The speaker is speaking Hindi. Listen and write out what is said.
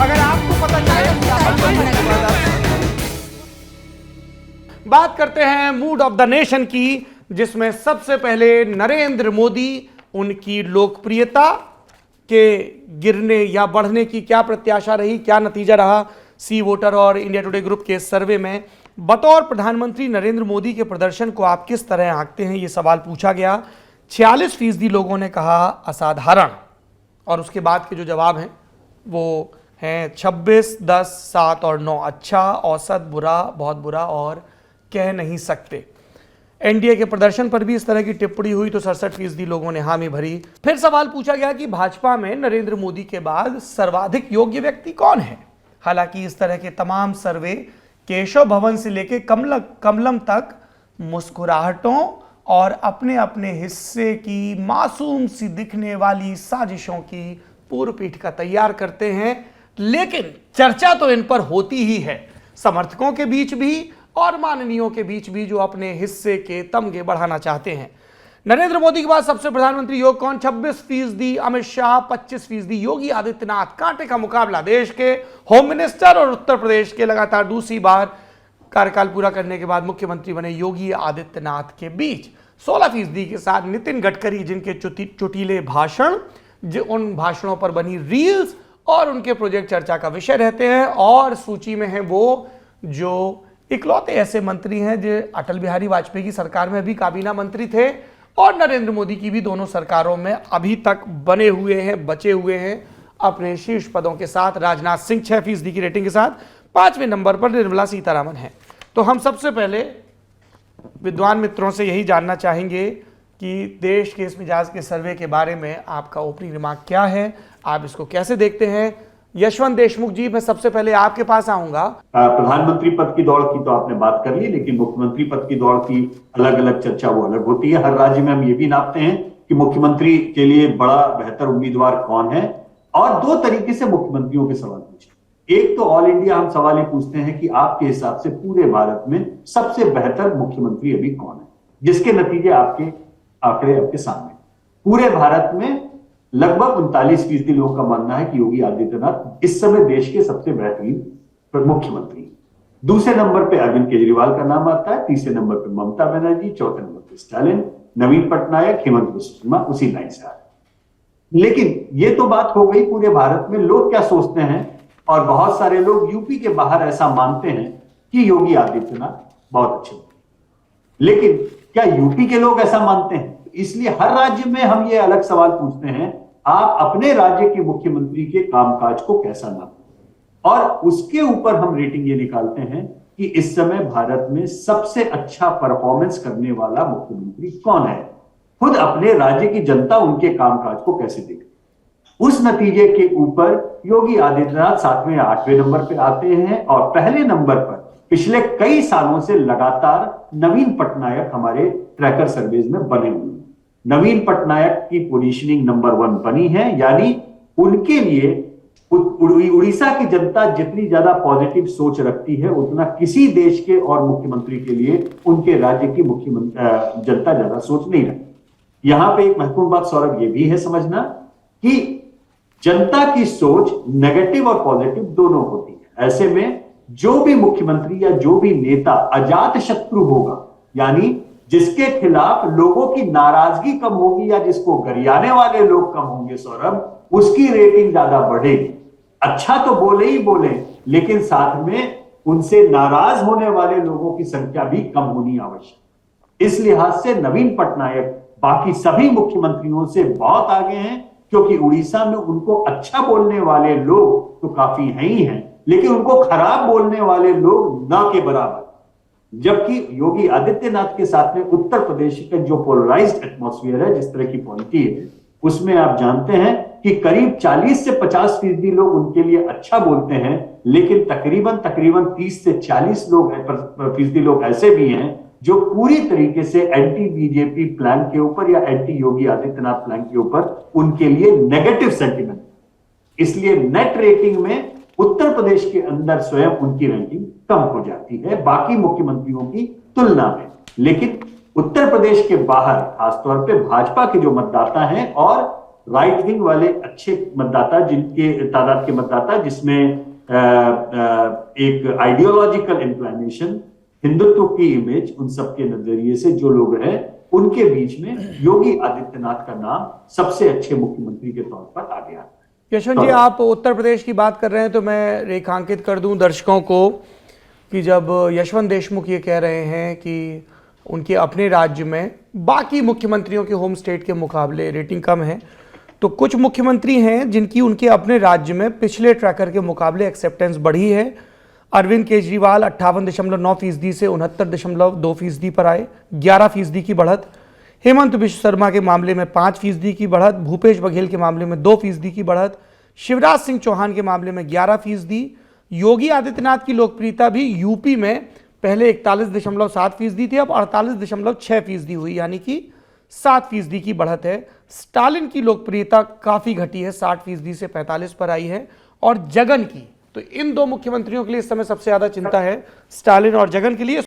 अगर आपको पता चले। बात करते हैं मूड ऑफ द नेशन की, जिसमें सबसे पहले नरेंद्र मोदी, उनकी लोकप्रियता के गिरने या बढ़ने की क्या प्रत्याशा रही, क्या नतीजा रहा सी वोटर और इंडिया टुडे ग्रुप के सर्वे में। बतौर प्रधानमंत्री नरेंद्र मोदी के प्रदर्शन को आप किस तरह आंकते हैं, यह सवाल पूछा गया। 46% लोगों ने कहा असाधारण, और उसके बाद के जो जवाब हैं वो हैं 26, 10, 7 और 9, अच्छा, औसत, बुरा, बहुत बुरा और कह नहीं सकते। एनडीए के प्रदर्शन पर भी इस तरह की टिप्पणी हुई तो 67% लोगों ने हामी भरी। फिर सवाल पूछा गया कि भाजपा में नरेंद्र मोदी के बाद सर्वाधिक योग्य व्यक्ति कौन है। हालांकि इस तरह के तमाम सर्वे केशव भवन से लेकर कमलम तक मुस्कुराहटों और अपने अपने हिस्से की मासूम सी दिखने वाली साजिशों की पूर्व पीठिका तैयार करते हैं, लेकिन चर्चा तो इन पर होती ही है, समर्थकों के बीच भी और माननीयों के बीच भी, जो अपने हिस्से के तमगे बढ़ाना चाहते हैं। नरेंद्र मोदी के बाद सबसे प्रधानमंत्री योग कौन? 26% अमित शाह, 25% योगी आदित्यनाथ। कांटे का मुकाबला देश के होम मिनिस्टर और उत्तर प्रदेश के लगातार दूसरी बार कार्यकाल पूरा करने के बाद मुख्यमंत्री बने योगी आदित्यनाथ के बीच। 16% के साथ नितिन गडकरी, जिनके चुटीले भाषण, उन भाषणों पर बनी रील्स और उनके प्रोजेक्ट चर्चा का विषय रहते हैं। और सूची में है वो जो इकलौते ऐसे मंत्री हैं जो अटल बिहारी वाजपेयी की सरकार में भी काबीना मंत्री थे और नरेंद्र मोदी की भी दोनों सरकारों में अभी तक बने हुए हैं, बचे हुए हैं अपने शीर्ष पदों के साथ। राजनाथ सिंह 6% की रेटिंग के साथ 5वें नंबर पर निर्मला सीतारामन है। तो हम सबसे पहले विद्वान मित्रों से यही जानना चाहेंगे कि देश के इस मिजाज के सर्वे के बारे में आपका ओपनिंग रिमार्क क्या है, आप इसको कैसे देखते हैं। यशवंत देशमुख जी, मैं सबसे पहले आपके पास आऊंगा। प्रधानमंत्री पद की दौड़ की तो आपने बात कर ली, लेकिन मुख्यमंत्री पद की दौड़ की अलग अलग चर्चा वो अलग होती है। हर राज्य में हम ये भी नापते हैं कि मुख्यमंत्री के लिए बड़ा बेहतर उम्मीदवार कौन है, और 2 तरीके से मुख्यमंत्रियों के सवाल पूछे। एक तो ऑल इंडिया हम सवाल ये पूछते हैं कि आपके हिसाब से पूरे भारत में सबसे बेहतर मुख्यमंत्री अभी कौन है, जिसके नतीजे आपके आंकड़े आपके सामने। पूरे भारत में लगभग 39% लोगों का मानना है कि योगी आदित्यनाथ इस समय देश के सबसे बेहतरीन मुख्यमंत्री। दूसरे नंबर पे अरविंद केजरीवाल का नाम आता है, तीसरे नंबर पे ममता बनर्जी, चौथे नंबर पे स्टालिन, नवीन पटनायक, हेमंत बिस्वा शर्मा उसी लाइन से आ रहे। लेकिन ये तो बात हो गई पूरे भारत में लोग क्या सोचते हैं, और बहुत सारे लोग यूपी के बाहर ऐसा मानते हैं कि योगी आदित्यनाथ बहुत अच्छे। लेकिन क्या यूपी के लोग ऐसा मानते हैं? इसलिए हर राज्य में हम ये अलग सवाल पूछते हैं, आप अपने राज्य के मुख्यमंत्री के कामकाज को कैसा नापते, और उसके ऊपर हम रेटिंग ये निकालते हैं कि इस समय भारत में सबसे अच्छा परफॉर्मेंस करने वाला मुख्यमंत्री कौन है। खुद अपने राज्य की जनता उनके कामकाज को कैसे देखती, उस नतीजे के ऊपर योगी आदित्यनाथ 7वें या 8वें नंबर पर आते हैं। और पहले नंबर पर पिछले कई सालों से लगातार नवीन पटनायक हमारे ट्रैकर सर्वेज में बने हुए हैं। नवीन पटनायक की पोजीशनिंग नंबर 1 बनी है, यानी उनके लिए उड़ीसा की जनता जितनी ज्यादा पॉजिटिव सोच रखती है, उतना किसी देश के और मुख्यमंत्री के लिए उनके राज्य की जनता ज्यादा सोच नहीं रखती। यहां पे एक महत्वपूर्ण बात सौरभ ये भी है समझना कि जनता की सोच नेगेटिव और पॉजिटिव दोनों होती है। ऐसे में जो भी मुख्यमंत्री या जो भी नेता अजात शत्रु होगा, यानी जिसके खिलाफ लोगों की नाराजगी कम होगी या जिसको गरियाने वाले लोग कम होंगे सौरभ, उसकी रेटिंग ज्यादा बढ़ेगी। अच्छा तो बोले ही बोले, लेकिन साथ में उनसे नाराज होने वाले लोगों की संख्या भी कम होनी आवश्यक। इस लिहाज से नवीन पटनायक बाकी सभी मुख्यमंत्रियों से बहुत आगे हैं, क्योंकि उड़ीसा में उनको अच्छा बोलने वाले लोग तो काफी हैं ही हैं, लेकिन उनको खराब बोलने वाले लोग ना के बराबर। जबकि योगी आदित्यनाथ के साथ में उत्तर प्रदेश का जो पोलराइज्ड एटमॉस्फेयर है, जिस तरह की पॉलिटी है, उसमें आप जानते हैं कि करीब 40 से 50% लोग उनके लिए अच्छा बोलते हैं, लेकिन तकरीबन 30 से 40 लोग ऐसे भी हैं जो पूरी तरीके से एंटी बीजेपी प्लान के ऊपर या एंटी योगी आदित्यनाथ प्लान के ऊपर उनके लिए नेगेटिव सेंटिमेंट। इसलिए नेट रेटिंग में उत्तर प्रदेश के अंदर स्वयं उनकी रैंकिंग कम हो जाती है बाकी मुख्यमंत्रियों की तुलना में। लेकिन उत्तर प्रदेश के बाहर खासतौर पे भाजपा के जो मतदाता हैं और राइट विंग वाले अच्छे मतदाता, जिनके तादाद के मतदाता जिसमें एक आइडियोलॉजिकल इंक्लिनेशन, हिंदुत्व की इमेज, उन सबके नजरिए से जो लोग हैं, उनके बीच में योगी आदित्यनाथ का नाम सबसे अच्छे मुख्यमंत्री के तौर पर आ गया। यशवंत जी, आप उत्तर प्रदेश की बात कर रहे हैं तो मैं रेखांकित कर दूं दर्शकों को कि जब यशवंत देशमुख ये कह रहे हैं कि उनके अपने राज्य में बाकी मुख्यमंत्रियों के होम स्टेट के मुकाबले रेटिंग कम है, तो कुछ मुख्यमंत्री हैं जिनकी उनके अपने राज्य में पिछले ट्रैकर के मुकाबले एक्सेप्टेंस बढ़ी है। अरविंद केजरीवाल 58.9% से 69.2% पर आए, 11% की बढ़त। हेमंत बिश्व शर्मा के मामले में 5% की बढ़त, भूपेश बघेल के मामले में 2% की बढ़त, शिवराज सिंह चौहान के मामले में 11%। योगी आदित्यनाथ की लोकप्रियता भी यूपी में पहले 41.7% थी, अब 48.6% हुई, यानी कि 7% की बढ़त है। स्टालिन की लोकप्रियता काफी घटी है, 60% से 45 पर आई है। और जगन की, तो इन दो मुख्यमंत्रियों के लिए इस समय सबसे ज्यादा चिंता है, स्टालिन और जगन के लिए।